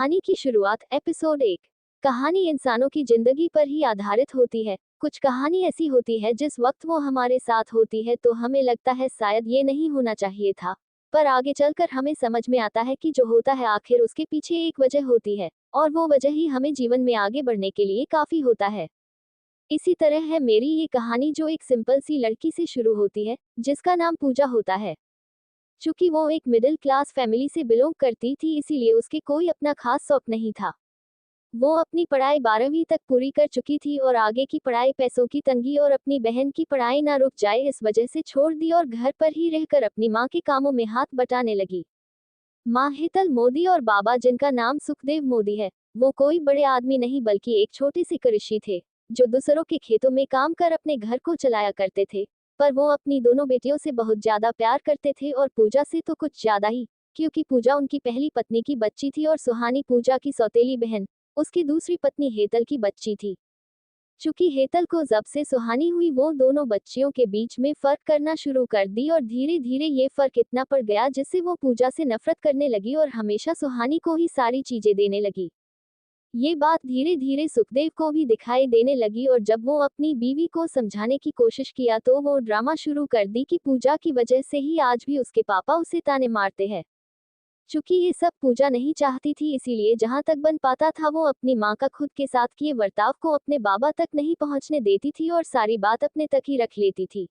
कहानी की शुरुआत एपिसोड 1। कहानी इंसानों की जिंदगी पर ही आधारित होती है। कुछ कहानी ऐसी होती है जिस वक्त वो हमारे साथ होती है तो हमें लगता है शायद ये नहीं होना चाहिए था, पर आगे चलकर हमें समझ में आता है कि जो होता है आखिर उसके पीछे एक वजह होती है, और वो वजह ही हमें जीवन में आगे बढ़ने के लिए काफी होता है। इसी तरह है मेरी ये कहानी, जो एक सिंपल सी लड़की से शुरू होती है जिसका नाम पूजा होता है। चूंकि वो एक मिडिल क्लास फैमिली से बिलोंग करती थी, इसीलिए उसके कोई अपना खास शौक नहीं था। वो अपनी पढ़ाई 12वीं तक पूरी कर चुकी थी और आगे की पढ़ाई पैसों की तंगी और अपनी बहन की पढ़ाई ना रुक जाए इस वजह से छोड़ दी और घर पर ही रहकर अपनी माँ के कामों में हाथ बटाने लगी। माँ हेतल मोदी और बाबा, जिनका नाम सुखदेव मोदी है, वो कोई बड़े आदमी नहीं बल्कि एक छोटे से कृषि थे जो दूसरों के खेतों में काम कर अपने घर को चलाया करते थे। पर वो अपनी दोनों बेटियों से बहुत ज्यादा प्यार करते थे और पूजा से तो कुछ ज्यादा ही, क्योंकि पूजा उनकी पहली पत्नी की बच्ची थी और सुहानी पूजा की सौतेली बहन, उसकी दूसरी पत्नी हेतल की बच्ची थी। चूंकि हेतल को जब से सुहानी हुई, वो दोनों बच्चियों के बीच में फर्क करना शुरू कर दी और धीरे धीरे ये फर्क इतना पड़ गया जिससे वो पूजा से नफरत करने लगी और हमेशा सुहानी को ही सारी चीजें देने लगी। ये बात धीरे धीरे सुखदेव को भी दिखाई देने लगी और जब वो अपनी बीवी को समझाने की कोशिश किया तो वो ड्रामा शुरू कर दी कि पूजा की वजह से ही आज भी उसके पापा उसे ताने मारते हैं। चूंकि ये सब पूजा नहीं चाहती थी, इसीलिए जहां तक बन पाता था वो अपनी माँ का खुद के साथ किए बर्ताव को अपने बाबा तक नहीं पहुंचने देती थी और सारी बात अपने तक ही रख लेती थी।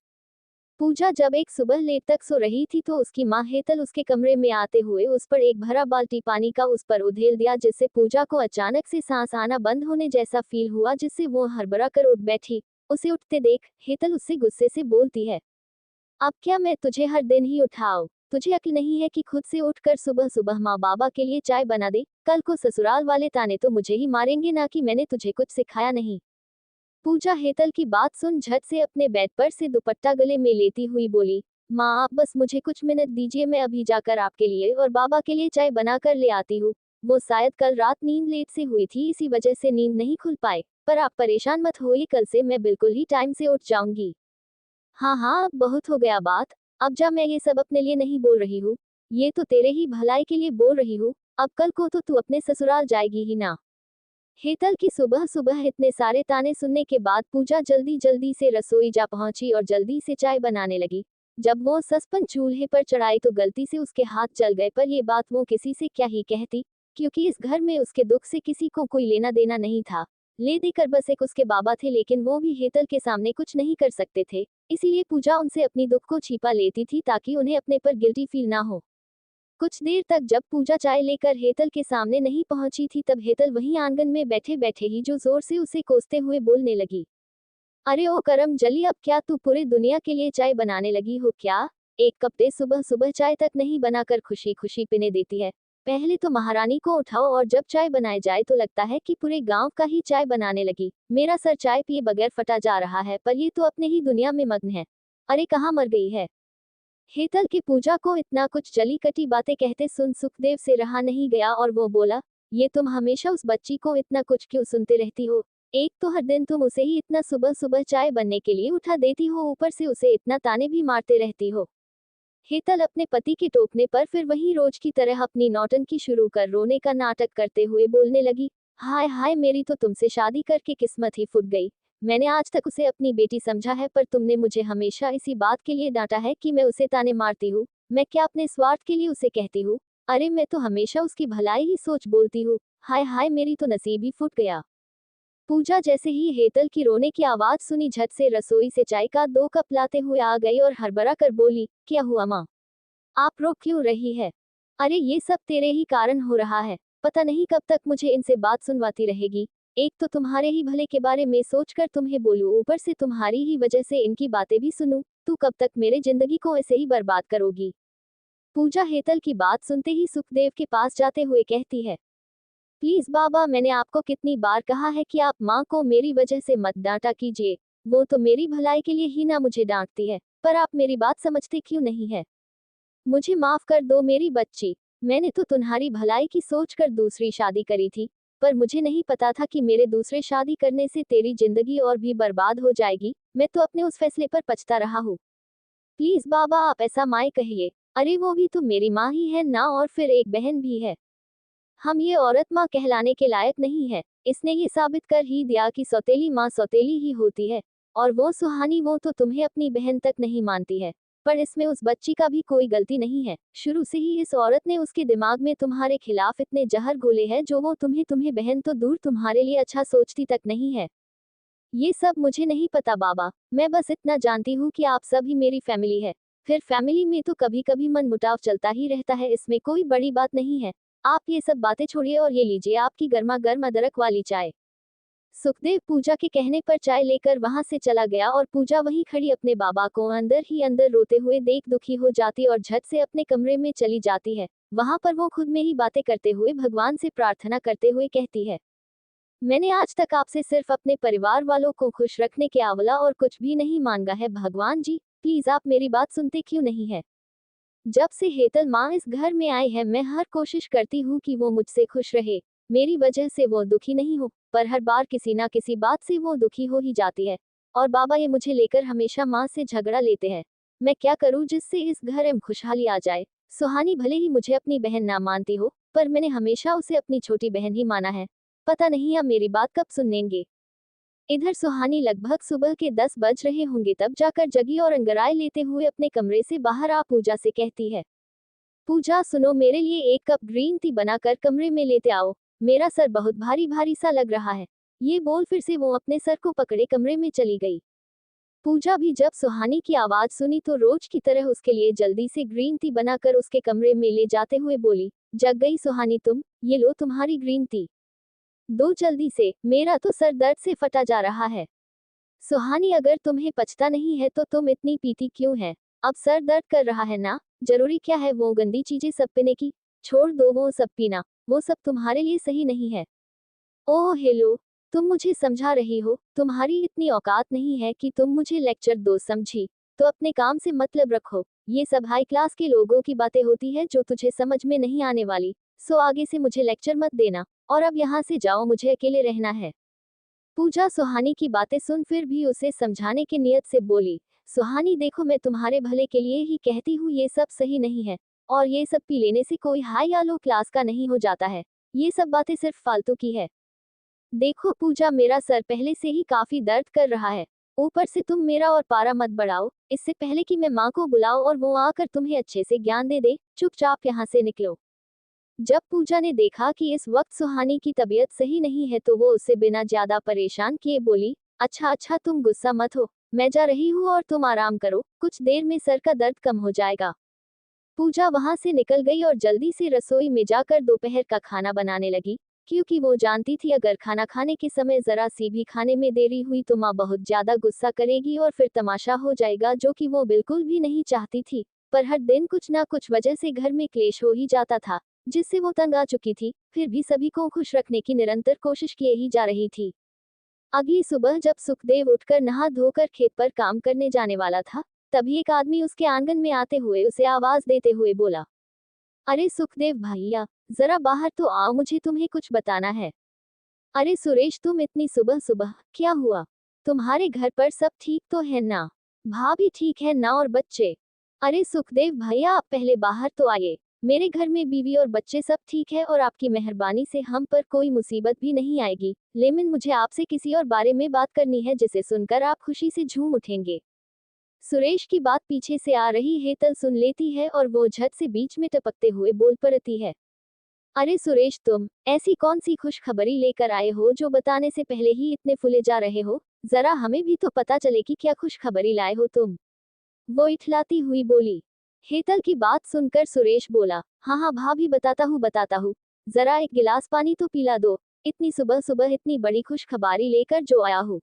पूजा जब एक सुबह लेट तक सो रही थी तो उसकी माँ हेतल उसके कमरे में आते हुए उस पर एक भरा बाल्टी पानी का उस पर उधेल दिया, जिससे पूजा को अचानक से सांस आना बंद होने जैसा फील हुआ, जिससे वो हड़बड़ा कर उठ बैठी। उसे उठते देख हेतल उससे गुस्से से बोलती है, अब क्या मैं तुझे हर दिन ही उठाऊं? तुझे अक्ल नहीं है कि खुद से उठकर सुबह सुबह माँ बाबा के लिए चाय बना दे? कल को ससुराल वाले ताने तो मुझे ही मारेंगे, ना कि मैंने तुझे कुछ सिखाया नहीं। पूजा हेतल की बात सुन झट से अपने बेड पर से दुपट्टा गले में लेती हुई बोली, माँ आप बस मुझे कुछ मिनट दीजिए, मैं अभी जाकर आपके लिए और बाबा के लिए चाय बना कर ले आती हूँ। वो शायद कल रात नींद लेट से हुई थी, इसी वजह से नींद नहीं खुल पाए, पर आप परेशान मत होइए, कल से मैं बिल्कुल ही टाइम से उठ जाऊंगी। हाँ हाँ, अब बहुत हो गया बात। अब जा, मैं ये सब अपने लिए नहीं बोल रही हूँ, ये तो तेरे ही भलाई के लिए बोल रही हूँ। अब कल को तो तू अपने ससुराल जाएगी ही ना। हेतल की सुबह सुबह इतने सारे ताने सुनने के बाद पूजा जल्दी जल्दी से रसोई जा पहुंची और जल्दी से चाय बनाने लगी। जब वो सस्पन चूल्हे पर चढ़ाई तो गलती से उसके हाथ जल गए, पर ये बात वो किसी से क्या ही कहती, क्योंकि इस घर में उसके दुख से किसी को कोई लेना देना नहीं था। ले देकर बस एक उसके बाबा थे, लेकिन वो भी हेतल के सामने कुछ नहीं कर सकते थे। इसीलिए पूजा उनसे अपनी दुख को छिपा लेती थी ताकि उन्हें अपने पर गिल्टी फील ना हो। कुछ देर तक जब पूजा चाय लेकर हेतल के सामने नहीं पहुंची थी, तब हेतल वहीं आंगन में बैठे बैठे ही जो जोर से उसे कोसते हुए बोलने लगी, अरे ओ करम जली, अब क्या तू पूरे दुनिया के लिए चाय बनाने लगी हो क्या? एक कप दे, सुबह सुबह चाय तक नहीं बनाकर खुशी खुशी पीने देती है। पहले तो महारानी को उठाओ और जब चाय बनाए जाए तो लगता है कि पूरे गांव का ही चाय बनाने लगी। मेरा सर चाय पिए बगैर फटा जा रहा है, पर ये तो अपने ही दुनिया में मग्न है। अरे कहाँ मर गई है? हेतल की पूजा को इतना कुछ जली कटी बातें कहते सुन सुखदेव से रहा नहीं गया और वो बोला, ये तुम हमेशा उस बच्ची को इतना कुछ क्यों सुनते रहती हो? एक तो हर दिन तुम उसे ही इतना सुबह सुबह चाय बनने के लिए उठा देती हो, ऊपर से उसे इतना ताने भी मारते रहती हो। हेतल अपने पति के टोकने पर फिर वही रोज की तरह अपनी नौटंकी शुरू कर रोने का नाटक करते हुए बोलने लगी, हाय हाय, मेरी तो तुमसे शादी करके किस्मत ही फूट गई। मैंने आज तक उसे अपनी बेटी समझा है, पर तुमने मुझे हमेशा इसी बात के लिए डांटा है कि मैं उसे ताने मारती हूँ। मैं क्या अपने स्वार्थ के लिए उसे कहती हूँ? अरे मैं तो हमेशा उसकी भलाई ही सोच बोलती हूँ। हाय हाय, मेरी तो नसीब ही फूट गया। पूजा जैसे ही हेतल की रोने की आवाज सुनी, झट से रसोई से चाय का 2 कप लाते हुए आ गई और हड़बड़ा कर बोली, क्या हुआ माँ? आप रो क्यों रही है? अरे ये सब तेरे ही कारण हो रहा है। पता नहीं कब तक मुझे इनसे बात सुनवाती रहेगी। एक तो तुम्हारे ही भले के बारे में सोचकर तुम्हें बोलूं, ऊपर से तुम्हारी ही वजह से इनकी बातें भी सुनूं। तू कब तक मेरे जिंदगी को ऐसे ही बर्बाद करोगी? पूजा हेतल की बात सुनते ही सुखदेव के पास जाते हुए कहती है, प्लीज बाबा, मैंने आपको कितनी बार कहा है कि आप माँ को मेरी वजह से मत डांटा कीजिए। वो तो मेरी भलाई के लिए ही ना मुझे डांटती है, पर आप मेरी बात समझते क्यों नहीं है? मुझे माफ कर दो मेरी बच्ची। मैंने तो तुम्हारी भलाई की सोचकर दूसरी शादी करी थी, पर मुझे नहीं पता था कि मेरे दूसरे शादी करने से तेरी जिंदगी और भी बर्बाद हो जाएगी। मैं तो अपने उस फैसले पर पछता रहा हूँ। प्लीज बाबा, आप ऐसा माए कहिए। अरे वो भी तो मेरी माँ ही है ना, और फिर एक बहन भी है। हम ये औरत माँ कहलाने के लायक नहीं है। इसने ये साबित कर ही दिया कि सौतेली माँ सौतेली ही होती है। और वो सुहानी, वो तो तुम्हें अपनी बहन तक नहीं मानती है। पर इसमें उस बच्ची का भी कोई गलती नहीं है। शुरू से ही इस औरत ने उसके दिमाग में तुम्हारे खिलाफ इतने जहर घोले हैं जो वो तुम्हें बहन तो दूर तुम्हारे लिए अच्छा सोचती तक नहीं है। ये सब मुझे नहीं पता बाबा, मैं बस इतना जानती हूँ कि आप सब ही मेरी फैमिली है। फिर फैमिली में तो कभी कभी मनमुटाव चलता ही रहता है, इसमें कोई बड़ी बात नहीं है। आप ये सब बातें छोड़िए और ये लीजिए आपकी गर्मा गर्म अदरक वाली चाय। सुखदेव पूजा के कहने पर चाय लेकर वहां से चला गया और पूजा वहीं खड़ी अपने बाबा को अंदर ही अंदर रोते हुए देख दुखी हो जाती और झट से अपने कमरे में चली जाती है। वहां पर वो खुद में ही बातें करते हुए भगवान से प्रार्थना करते हुए कहती है, मैंने आज तक आपसे सिर्फ अपने परिवार वालों को खुश रखने के अलावा और कुछ भी नहीं मांगा है। भगवान जी प्लीज आप मेरी बात सुनते क्यों नहीं है। जब से हेतल माँ इस घर में आई है मैं हर कोशिश करती हूँ कि वो मुझसे खुश रहे, मेरी वजह से वो दुखी नहीं हो, पर हर बार किसी ना किसी बात से वो दुखी हो ही जाती है। और बाबा ये मुझे लेकर हमेशा माँ से झगड़ा लेते हैं। मैं क्या करूँ जिससे इस घर में खुशहाली आ जाए। सुहानी भले ही मुझे अपनी बहन ना मानती हो, पर मैंने हमेशा उसे अपनी छोटी बहन ही माना है। पता नहीं अब मेरी बात कब सुनेंगे। इधर सुहानी लगभग सुबह के 10 बज रहे होंगे तब जाकर जगी और अंगड़ाई लेते हुए अपने कमरे से बाहर आ पूजा से कहती है, पूजा सुनो, मेरे लिए एक कप ग्रीन टी बनाकर कमरे में लेते आओ, मेरा सर बहुत भारी भारी सा लग रहा है। ये बोल फिर से वो अपने सर को पकड़े कमरे में चली गई। पूजा भी जब सुहानी की आवाज सुनी तो रोज की तरह उसके लिए जल्दी से ग्रीन टी बनाकर उसके कमरे में ले जाते हुए बोली, जग गई सुहानी तुम, ये लो तुम्हारी ग्रीन टी, दो जल्दी से, मेरा तो सर दर्द से फटा जा रहा है। सुहानी अगर तुम्हें पचता नहीं है तो तुम इतनी पीती क्यों है। अब सर दर्द कर रहा है ना, जरूरी क्या है वो गंदी चीजें सब पीने की। छोड़ दो वो सब पीना, वो सब तुम्हारे लिए सही नहीं है। ओह हेलो, तुम मुझे समझा रही हो, तुम्हारी इतनी औकात नहीं है कि तुम मुझे लेक्चर दो, समझी। तो अपने काम से मतलब रखो, ये सब हाई क्लास के लोगों की बातें होती है जो तुझे समझ में नहीं आने वाली। सो आगे से मुझे लेक्चर मत देना, और अब यहाँ से जाओ, मुझे अकेले रहना है। पूजा सुहानी की बातें सुन फिर भी उसे समझाने की नियत से बोली, सुहानी देखो मैं तुम्हारे भले के लिए ही कहती हूँ, ये सब सही नहीं है। और ये सब पी लेने से कोई हाई या लो क्लास का नहीं हो जाता है। ये सब बातें सिर्फ फालतू की है। देखो पूजा, मेरा सर पहले से ही काफी दर्द कर रहा है, ऊपर से तुम मेरा और पारा मत बढ़ाओ। इससे पहले कि मैं माँ को बुलाऊं और वो आकर तुम्हें अच्छे से ज्ञान दे दे, चुपचाप यहाँ से निकलो। जब पूजा ने देखा कि इस वक्त सुहानी की तबीयत सही नहीं है तो वो उसे बिना ज्यादा परेशान किए बोली, अच्छा अच्छा तुम गुस्सा मत हो, मैं जा रही हूँ और तुम आराम करो, कुछ देर में सर का दर्द कम हो जाएगा। पूजा वहां से निकल गई और जल्दी से रसोई में जाकर दोपहर का खाना बनाने लगी, क्योंकि वो जानती थी अगर खाना खाने के समय जरा सी भी खाने में देरी हुई तो माँ बहुत ज्यादा गुस्सा करेगी और फिर तमाशा हो जाएगा, जो कि वो बिल्कुल भी नहीं चाहती थी। पर हर दिन कुछ ना कुछ वजह से घर में क्लेश हो ही जाता था, जिससे वो तंग आ चुकी थी। फिर भी सभी को खुश रखने की निरंतर कोशिश किए ही जा रही थी। अगली सुबह जब सुखदेव उठकर नहा धोकर खेत पर काम करने जाने वाला था, तभी एक आदमी उसके आंगन में आते हुए उसे आवाज देते हुए बोला, अरे सुखदेव भैया, जरा बाहर तो आओ, मुझे तुम्हें कुछ बताना है। अरे सुरेश, तुम इतनी सुबह सुबह, क्या हुआ? तुम्हारे घर पर सब ठीक तो है ना? भाभी ठीक है ना और बच्चे? अरे सुखदेव भैया, आप पहले बाहर तो आइए। मेरे घर में बीवी और बच्चे सब ठीक है और आपकी मेहरबानी से हम पर कोई मुसीबत भी नहीं आएगी, लेकिन मुझे आपसे किसी और बारे में बात करनी है जिसे सुनकर आप खुशी से झूम उठेंगे। सुरेश की बात पीछे से आ रही हेतल सुन लेती है और वो झट से बीच में टपकते हुए बोल पड़ती है, अरे सुरेश, तुम ऐसी कौन सी खुशखबरी लेकर आए हो जो बताने से पहले ही इतने फुले जा रहे हो? जरा हमें भी तो पता चले कि क्या खुशखबरी लाए हो तुम। वो इठलाती हुई बोली। हेतल की बात सुनकर सुरेश बोला, हाँ हाँ भाभी, बताता हूँ, जरा एक गिलास पानी तो पिला दो, इतनी सुबह सुबह इतनी बड़ी खुशखबरी लेकर जो आया हूँ।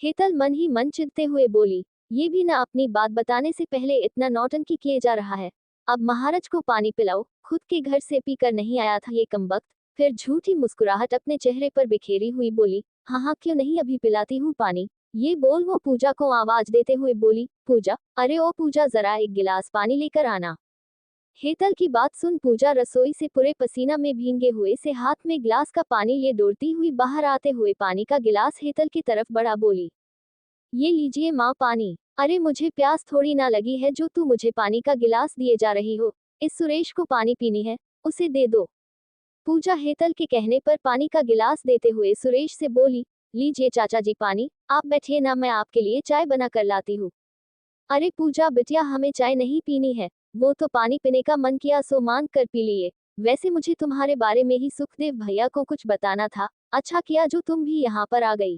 हेतल मन ही मन चिढ़ते हुए बोली, ये भी ना अपनी बात बताने से पहले इतना नौटंकी किए जा रहा है। अब महाराज को पानी पिलाओ, खुद के घर से पीकर नहीं आया था ये कमबख्त। फिर झूठी मुस्कुराहट अपने चेहरे पर बिखेरी हुई बोली, हाँ हाँ क्यों नहीं, अभी पिलाती हूँ पानी। ये बोल वो पूजा को आवाज देते हुए बोली, पूजा, अरे ओ पूजा, जरा एक गिलास पानी लेकर आना। हेतल की बात सुन पूजा रसोई से पूरे पसीना में भींगे हुए से हाथ में गिलास का पानी लिए दौड़ती हुई बाहर आते हुए पानी का गिलास हेतल की तरफ बढ़ा बोली, ये लीजिए माँ पानी। अरे मुझे प्यास थोड़ी ना लगी है जो तू मुझे पानी का गिलास दिए जा रही हो। इस सुरेश को पानी पीनी है, उसे दे दो। पूजा हेतल के कहने पर पानी का गिलास देते हुए सुरेश से बोली, लीजिए चाचा जी पानी, आप बैठिए ना, मैं आपके लिए चाय बना कर लाती हूँ। अरे पूजा बिटिया, हमें चाय नहीं पीनी है, वो तो पानी पीने का मन किया सो मांग कर पी लिए। वैसे मुझे तुम्हारे बारे में ही सुखदेव भैया को कुछ बताना था, अच्छा किया जो तुम भी यहाँ पर आ गई।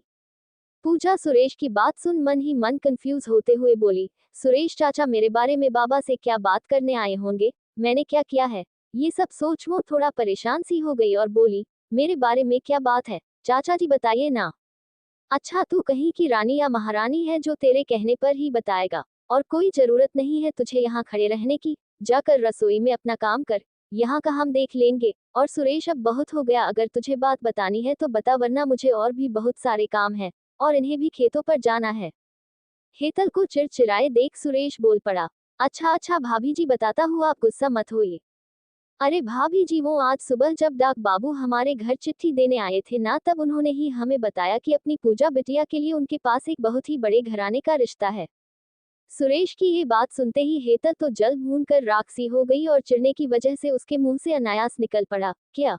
पूजा सुरेश की बात सुन मन ही मन कंफ्यूज होते हुए बोली, सुरेश चाचा मेरे बारे में बाबा से क्या बात करने आए होंगे, मैंने क्या किया है? ये सब सोच वो थोड़ा परेशान सी हो गई और बोली, मेरे बारे में क्या बात है, चाचा जी बताइए ना। अच्छा, तू कहीं की रानी या महारानी है जो तेरे कहने पर ही बताएगा, और कोई जरूरत नहीं है तुझे यहाँ खड़े रहने की, जाकर रसोई में अपना काम कर, यहाँ का हम देख लेंगे। और सुरेश अब बहुत हो गया, अगर तुझे बात बतानी है तो बता, वरना मुझे और भी बहुत सारे काम है, और इन्हें भी खेतों पर जाना है। हेतल को चिड़चिड़ाए देख सुरेश बोल पड़ा, अच्छा अच्छा भाभी जी बताता हूँ, आप गुस्सा मत होइए। अरे भाभी जी, वो आज सुबह जब डाक बाबू हमारे घर चिट्ठी देने आए थे ना, तब उन्होंने ही हमें बताया कि अपनी पूजा बिटिया के लिए उनके पास एक बहुत ही बड़े घराने का रिश्ता है। सुरेश की ये बात सुनते ही हेतल तो जल भून कर राख सी हो गई और चिढ़ने की वजह से उसके मुंह से अनायास निकल पड़ा, क्या?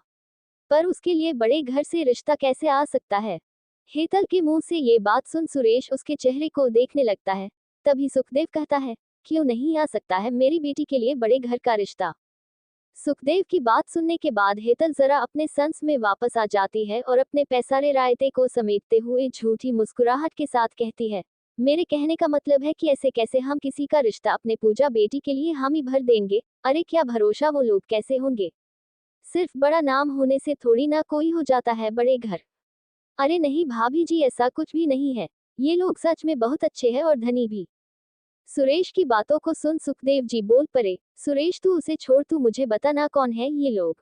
पर उसके लिए बड़े घर से रिश्ता कैसे आ सकता है? हेतल के मुंह से ये बात सुन सुरेश उसके चेहरे को देखने लगता है। तभी सुखदेव कहता है, क्यों नहीं आ सकता है मेरी बेटी के लिए बड़े घर का रिश्ता? सुखदेव की बात सुनने के बाद हेतल जरा अपने संस में वापस आ जाती है और अपने पैसारे रायते को समेटते हुए झूठी मुस्कुराहट के साथ कहती है, मेरे कहने का मतलब है कि ऐसे कैसे हम किसी का रिश्ता अपने पूजा बेटी के लिए हामी भर देंगे? अरे क्या भरोसा वो लोग कैसे होंगे? सिर्फ बड़ा नाम होने से थोड़ी ना कोई हो जाता है बड़े घर। अरे नहीं भाभी जी, ऐसा कुछ भी नहीं है, ये लोग सच में बहुत अच्छे हैं और धनी भी। सुरेश की बातों को सुन सुखदेव जी बोल पड़े, सुरेश तू उसे छोड़, तू मुझे बता ना कौन है ये लोग?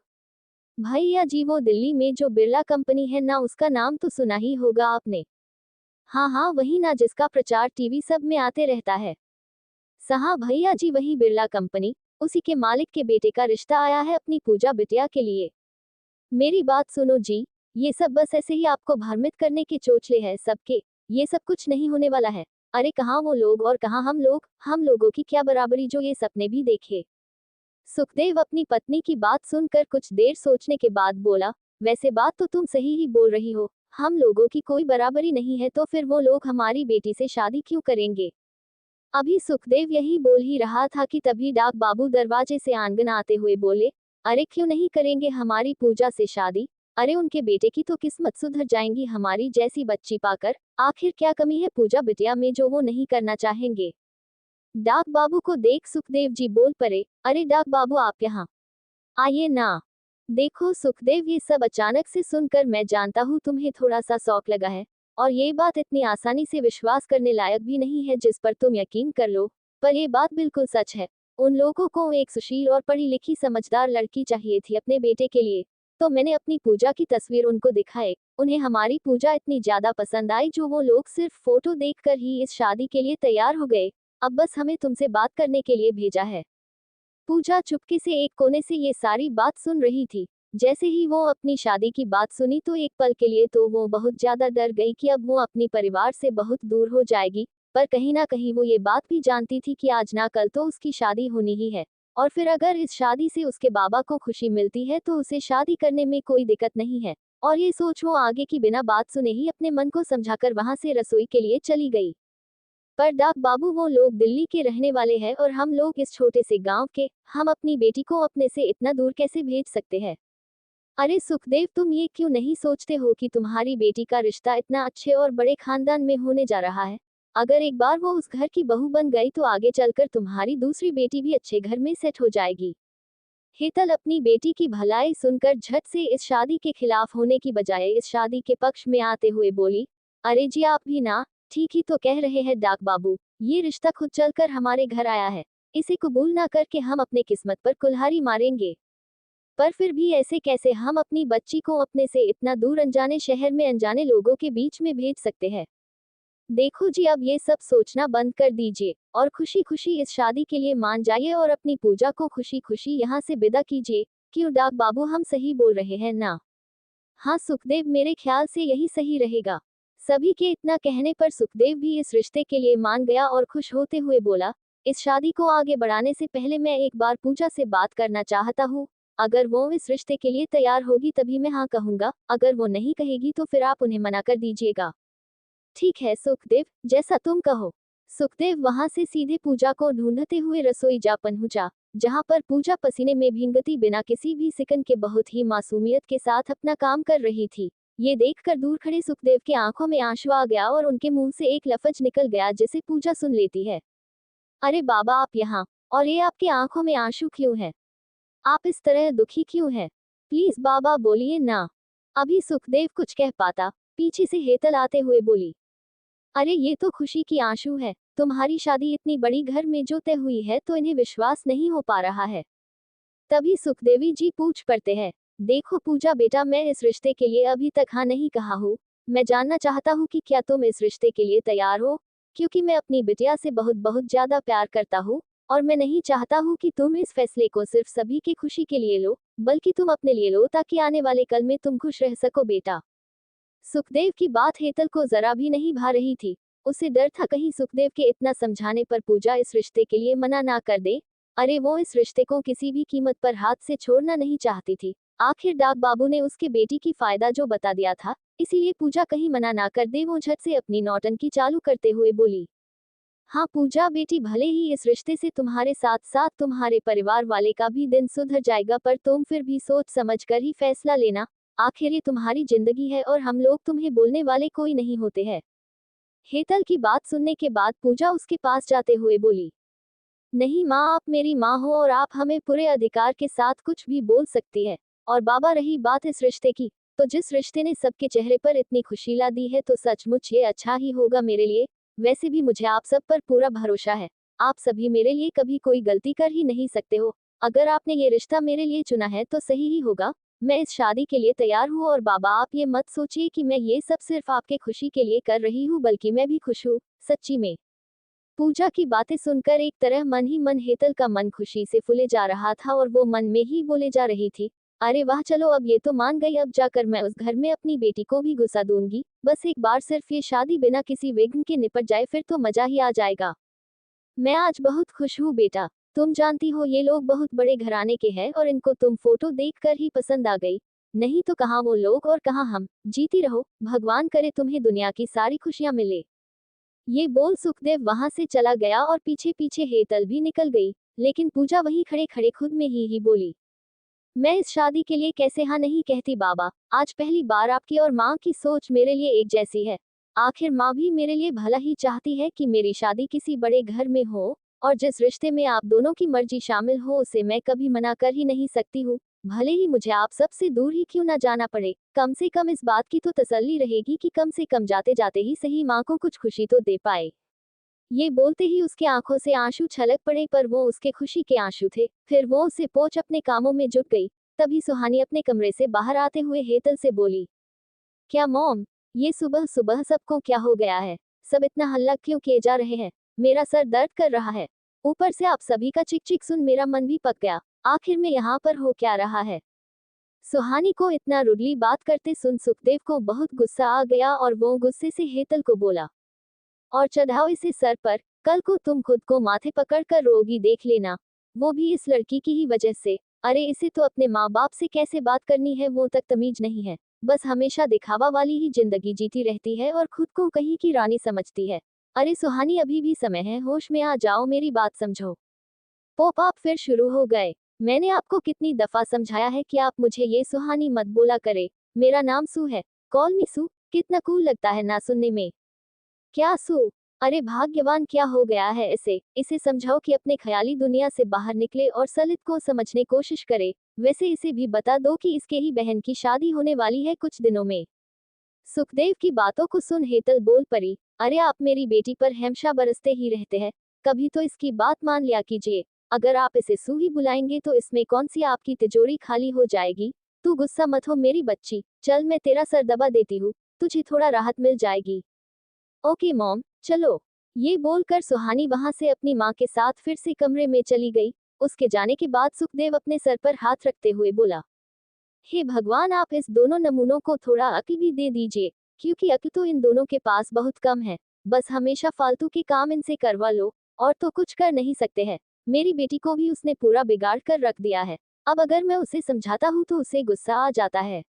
भैया जी, वो दिल्ली में जो बिरला कंपनी है ना, उसका नाम तो सुना ही होगा आपने। हाँ हाँ, वही ना, जिसका प्रचार टीवी सब में आते रहता है। सहा भैया जी, वही बिरला कंपनी, उसी के मालिक के बेटे का रिश्ता आया है अपनी पूजा बिटिया के लिए। मेरी बात सुनो जी, ये सब बस ऐसे ही आपको भ्रमित करने के चोचले हैं सबके, ये सब कुछ नहीं होने वाला है। अरे कहाँ वो लोग और कहाँ हम लोग, हम लोगों की क्या बराबरी जो ये सपने भी देखे? सुखदेव अपनी पत्नी की बात सुनकर कुछ देर सोचने के बाद बोला, वैसे बात तो तुम सही ही बोल रही हो, हम लोगों की कोई बराबरी नहीं है तो फिर वो लोग हमारी बेटी से शादी क्यों करेंगे? अभी सुखदेव यही बोल ही रहा था कि तभी डाक बाबू दरवाजे से आंगन आते हुए बोले, अरे क्यों नहीं करेंगे हमारी पूजा से शादी? अरे उनके बेटे की तो किस्मत सुधर जाएंगी हमारी जैसी बच्ची पाकर, आखिर क्या कमी है पूजा बिटिया में जो वो नहीं करना चाहेंगे? डाक बाबू को देख सुखदेव जी बोल पड़े, अरे डाक बाबू आप यहाँ आइए ना। देखो सुखदेव, ये सब अचानक से सुनकर मैं जानता हूँ तुम्हें थोड़ा सा शौक लगा है, और ये बात इतनी आसानी से विश्वास करने लायक भी नहीं है जिस पर तुम यकीन कर लो, पर ये बात बिल्कुल सच है। उन लोगों को एक सुशील और पढ़ी लिखी समझदार लड़की चाहिए थी अपने बेटे के लिए, तो मैंने अपनी पूजा की तस्वीर उनको दिखाए, उन्हें हमारी पूजा इतनी ज्यादा पसंद आई जो वो लोग सिर्फ फोटो देखकर ही इस शादी के लिए तैयार हो गए। अब बस हमें तुमसे बात करने के लिए भेजा है। पूजा चुपके से एक कोने से ये सारी बात सुन रही थी। जैसे ही वो अपनी शादी की बात सुनी तो एक पल के लिए तो वो बहुत ज्यादा डर गई कि अब वो अपनी परिवार से बहुत दूर हो जाएगी, पर कहीं ना कहीं वो ये बात भी जानती थी कि आज ना कल तो उसकी शादी होनी ही है, और फिर अगर इस शादी से उसके बाबा को खुशी मिलती है तो उसे शादी करने में कोई दिक्कत नहीं है। और ये सोच वो आगे की बिना बात सुने ही अपने मन को समझाकर वहां से रसोई के लिए चली गई। पर डाक बाबू, वो लोग दिल्ली के रहने वाले हैं और हम लोग इस छोटे से गांव के, हम अपनी बेटी को अपने से इतना दूर कैसे भेज सकते हैं? अरे सुखदेव, तुम ये क्यों नहीं सोचते हो कि तुम्हारी बेटी का रिश्ता इतना अच्छे और बड़े खानदान में होने जा रहा है? अगर एक बार वो उस घर की बहू बन गई तो आगे चलकर तुम्हारी दूसरी बेटी भी अच्छे घर में सेट हो जाएगी। हेतल अपनी बेटी की भलाई सुनकर झट से इस शादी के खिलाफ होने की बजाय इस शादी के पक्ष में आते हुए बोली, अरे जी आप भी ना, ठीक ही तो कह रहे हैं डाक बाबू, ये रिश्ता खुद चलकर हमारे घर आया है, इसे कबूल ना करके हम अपने किस्मत पर कुल्हाड़ी मारेंगे? पर फिर भी ऐसे कैसे हम अपनी बच्ची को अपने से इतना दूर अनजाने शहर में अनजाने लोगों के बीच में भेज सकते हैं? देखो जी, अब ये सब सोचना बंद कर दीजिए और खुशी खुशी इस शादी के लिए मान जाइए और अपनी पूजा को खुशी खुशी यहाँ से विदा कीजिए। क्यों डाक बाबू, हम सही बोल रहे हैं ना? हाँ सुखदेव, मेरे ख्याल से यही सही रहेगा। सभी के इतना कहने पर सुखदेव भी इस रिश्ते के लिए मान गया और खुश होते हुए बोला, इस शादी को आगे बढ़ाने से पहले मैं एक बार पूजा से बात करना चाहता हूँ। अगर वो इस रिश्ते के लिए तैयार होगी तभी मैं हाँ कहूंगा, अगर वो नहीं कहेगी तो फिर आप उन्हें मना कर दीजिएगा। ठीक है सुखदेव, जैसा तुम कहो। सुखदेव वहां से सीधे पूजा को ढूंढते हुए रसोई जा पहुंचा, जहां पर पूजा पसीने में भींगती बिना किसी भी सिकन के बहुत ही मासूमियत के साथ अपना काम कर रही थी। ये देखकर दूर खड़े सुखदेव की आंखों में आंसू आ गया और उनके मुंह से एक लफ्ज निकल गया जिसे पूजा सुन लेती है। अरे बाबा आप यहाँ, और ये आपकी आंखों में आंसू क्यों है? आप इस तरह दुखी क्यों है? प्लीज बाबा बोलिए ना। अभी सुखदेव कुछ कह पाता, पीछे से हेतल आते हुए बोली, अरे ये तो खुशी की आंसू है, तुम्हारी शादी इतनी बड़ी घर में जो तय हुई है तो इन्हें विश्वास नहीं हो पा रहा है। तभी सुखदेवी जी पूछ पड़ते हैं, देखो पूजा बेटा, मैं इस रिश्ते के लिए अभी तक हाँ नहीं कहा हूँ। मैं जानना चाहता हूँ कि क्या तुम इस रिश्ते के लिए तैयार हो, क्योंकि मैं अपनी बिटिया से बहुत बहुत ज्यादा प्यार करता हूँ, और मैं नहीं चाहता हूँ कि तुम इस फैसले को सिर्फ सभी की खुशी के लिए लो, बल्कि तुम अपने लिए लो ताकि आने वाले कल में तुम खुश रह सको बेटा। सुखदेव की बात हेतल को जरा भी नहीं भा रही थी। उसे डर था कहीं सुखदेव के इतना समझाने पर पूजा इस रिश्ते के लिए मना ना कर दे। अरे वो इस रिश्ते को किसी भी कीमत पर हाथ से छोड़ना नहीं चाहती थी। आखिर डाक बाबू ने उसके बेटी की फायदा जो बता दिया था, इसीलिए पूजा कहीं मना ना कर दे। वो झट से अपनी नौटंकी चालू करते हुए बोली, हाँ पूजा बेटी, भले ही इस रिश्ते से तुम्हारे साथ साथ तुम्हारे परिवार वाले का भी दिन सुधर जाएगा, पर तुम फिर भी सोच समझ कर ही फैसला लेना। आखिर ये तुम्हारी जिंदगी है और हम लोग तुम्हें बोलने वाले कोई नहीं होते हैं। हेतल की बात सुनने के बाद पूजा उसके पास जाते हुए बोली, नहीं माँ, आप मेरी माँ हो और आप हमें पूरे अधिकार के साथ कुछ भी बोल सकती है। और बाबा रही बात इस रिश्ते की, तो जिस रिश्ते ने सबके चेहरे पर इतनी खुशी ला दी है तो सचमुच ये अच्छा ही होगा मेरे लिए। वैसे भी मुझे आप सब पर पूरा भरोसा है। आप सभी मेरे लिए कभी कोई गलती कर ही नहीं सकते हो। अगर आपने ये रिश्ता मेरे लिए चुना है तो सही ही होगा। मैं इस शादी के लिए तैयार हूँ, और बाबा आप ये मत सोचिए कि मैं ये सब सिर्फ आपके खुशी के लिए कर रही हूँ, बल्कि मैं भी खुश हूँ सच्ची में। पूजा की बातें सुनकर एक तरह मन ही मन हेतल का मन खुशी से फूले जा रहा था और वो मन में ही बोले जा रही थी, अरे वाह चलो अब ये तो मान गई, अब जाकर मैं उस घर में अपनी बेटी को भी घुसा दूंगी। बस एक बार सिर्फ ये शादी बिना किसी विघ्न के निपट जाए, फिर तो मजा ही आ जाएगा। मैं आज बहुत खुश हूँ बेटा। तुम जानती हो ये लोग बहुत बड़े घराने के हैं और इनको तुम फोटो देखकर ही पसंद आ गई। नहीं तो कहाँ वो लोग और कहाँ हम। जीती रहो, भगवान करे तुम्हें दुनिया की सारी खुशियां मिले। ये बोल सुखदेव वहां से चला गया और पीछे पीछे हेतल भी निकल गई। लेकिन पूजा वहीं खड़े खड़े खुद में ही बोली, मैं इस शादी के लिए कैसे हाँ नहीं कहती बाबा। आज पहली बार आपकी और माँ की सोच मेरे लिए एक जैसी है। आखिर माँ भी मेरे लिए भला ही चाहती है कि मेरी शादी किसी बड़े घर में हो, और जिस रिश्ते में आप दोनों की मर्जी शामिल हो उसे मैं कभी मना कर ही नहीं सकती हूँ। भले ही मुझे आप सबसे दूर ही क्यों ना जाना पड़े, कम से कम इस बात की तो तसल्ली रहेगी कि कम से कम जाते जाते ही सही माँ को कुछ खुशी तो दे पाए। ये बोलते ही उसके आंखों से आंसू छलक पड़े, पर वो उसके खुशी के आंसू थे। फिर वो उसे पोंछ अपने कामों में जुट गई। तभी सुहानी अपने कमरे से बाहर आते हुए हेतल से बोली, क्या मॉम, ये सुबह सुबह सबको क्या हो गया है? सब इतना हल्ला क्यों किए जा रहे हैं? मेरा सर दर्द कर रहा है। ऊपर से आप सभी का चिक चिक सुन मेरा मन भी पक गया। आखिर में यहाँ पर हो क्या रहा है? सुहानी को इतना रुडली बात करते सुन सुखदेव को बहुत गुस्सा आ गया और वो गुस्से से हेतल को बोला, और चढ़ाओ इसे सर पर। कल को तुम खुद को माथे पकड़कर रोगी देख लेना, वो भी इस लड़की की ही वजह से। अरे इसे तो अपने माँ बाप से कैसे बात करनी है वो तक तमीज नहीं है। बस हमेशा दिखावा वाली ही जिंदगी जीती रहती है और खुद को कहीं की रानी समझती है। अरे सुहानी अभी भी समय है, होश में आ जाओ, मेरी बात समझो। पोप आप फिर शुरू हो गए। मैंने आपको कितनी दफा समझाया है कि आप मुझे ये सुहानी मत बोला करे। मेरा नाम सू है, कॉल मी सू। कितना कूल लगता है ना सुनने में। क्या सू? अरे भाग्यवान क्या हो गया है इसे। इसे समझाओ कि अपने ख्याली दुनिया से बाहर निकले और सलित को समझने कोशिश करे। वैसे इसे भी बता दो कि इसके ही बहन की शादी होने वाली है कुछ दिनों में। सुखदेव की बातों को सुन हेतल बोल पड़ी, अरे आप मेरी बेटी पर हमेशा बरसते ही रहते हैं, कभी तो इसकी बात मान लिया कीजिए। अगर आप इसे सू ही बुलाएंगे तो इसमें कौन सी आपकी तिजोरी खाली हो जाएगी। तू गुस्सा मत हो मेरी बच्ची, चल मैं तेरा सर दबा देती हूँ, तुझे थोड़ा राहत मिल जाएगी। ओके मॉम, चलो। ये बोलकर सुहानी वहां से अपनी माँ के साथ फिर से कमरे में चली गई। उसके जाने के बाद सुखदेव अपने सर पर हाथ रखते हुए बोला, हे भगवान, आप इस दोनों नमूनों को थोड़ा अक्ल भी दे दीजिए, क्योंकि अक्ल तो इन दोनों के पास बहुत कम है। बस हमेशा फालतू के काम इनसे करवा लो, और तो कुछ कर नहीं सकते हैं। मेरी बेटी को भी उसने पूरा बिगाड़ कर रख दिया है। अब अगर मैं उसे समझाता हूँ तो उसे गुस्सा आ जाता है।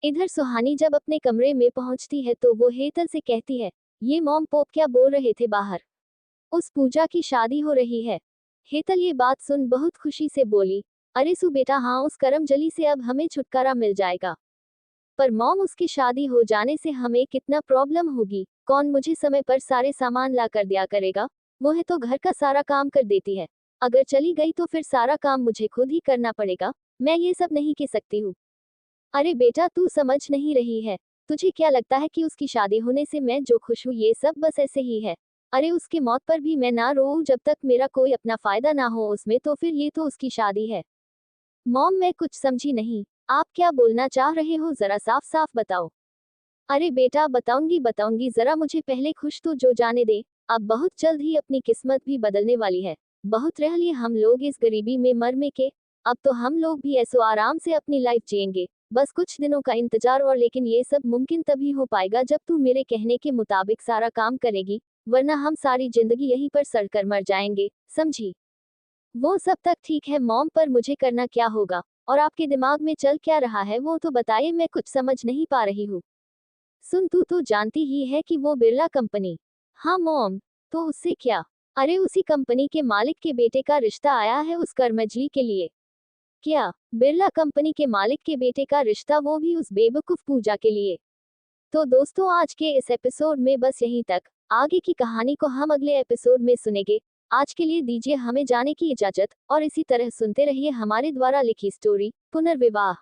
इधर सुहानी जब अपने कमरे में पहुंचती है तो वो हेतल से कहती है, ये मॉम पोप क्या बोल रहे थे बाहर? उस पूजा की शादी हो रही है। हेतल ये बात सुन बहुत खुशी से बोली, अरे सु बेटा हाँ, उस करमजली से अब हमें छुटकारा मिल जाएगा। पर मॉम, उसकी शादी हो जाने से हमें कितना प्रॉब्लम होगी, कौन मुझे समय पर सारे सामान ला कर दिया करेगा? वो है तो घर का सारा काम कर देती है, अगर चली गई तो फिर सारा काम मुझे खुद ही करना पड़ेगा, मैं ये सब नहीं कह सकती हूँ। अरे बेटा, तू समझ नहीं रही है, तुझे क्या लगता है कि उसकी शादी होने से मैं जो खुश हूँ ये सब बस ऐसे ही है? अरे उसकी मौत पर भी मैं ना रोऊं जब तक मेरा कोई अपना फायदा ना हो उसमें, तो फिर ये तो उसकी शादी है। मॉम, मैं कुछ समझी नहीं, आप क्या बोलना चाह रहे हो, जरा साफ साफ बताओ। अरे बेटा, बताऊंगी बताऊंगी, जरा मुझे पहले खुश तो जो जाने दे। अब बहुत जल्द ही अपनी किस्मत भी बदलने वाली है। बहुत रह लिए हम लोग इस गरीबी में मर में के, अब तो हम लोग भी ऐसो आराम से अपनी लाइफ जिएंगे। बस कुछ दिनों का इंतजार और, लेकिन ये सब मुमकिन तभी हो पाएगा जब तू मेरे कहने के मुताबिक सारा काम करेगी, वरना हम सारी जिंदगी यहीं पर सड़कर मर जाएंगे, समझी? वो सब तक ठीक है मॉम, पर मुझे करना क्या होगा और आपके दिमाग में चल क्या रहा है वो तो बताइए, मैं कुछ समझ नहीं पा रही हूँ। सुन, तू तो जानती ही है कि वो बिरला कंपनी। हाँ मॉम, तो उससे क्या? अरे उसी कंपनी के मालिक के बेटे का रिश्ता आया है उस कर्मजली के लिए। क्या? बिरला कंपनी के मालिक के बेटे का रिश्ता, वो भी उस बेवकूफ पूजा के लिए? तो दोस्तों, आज के इस एपिसोड में बस यहीं तक। आगे की कहानी को हम अगले एपिसोड में सुनेंगे। आज के लिए दीजिए हमें जाने की इजाजत, और इसी तरह सुनते रहिए हमारे द्वारा लिखी स्टोरी पुनर्विवाह।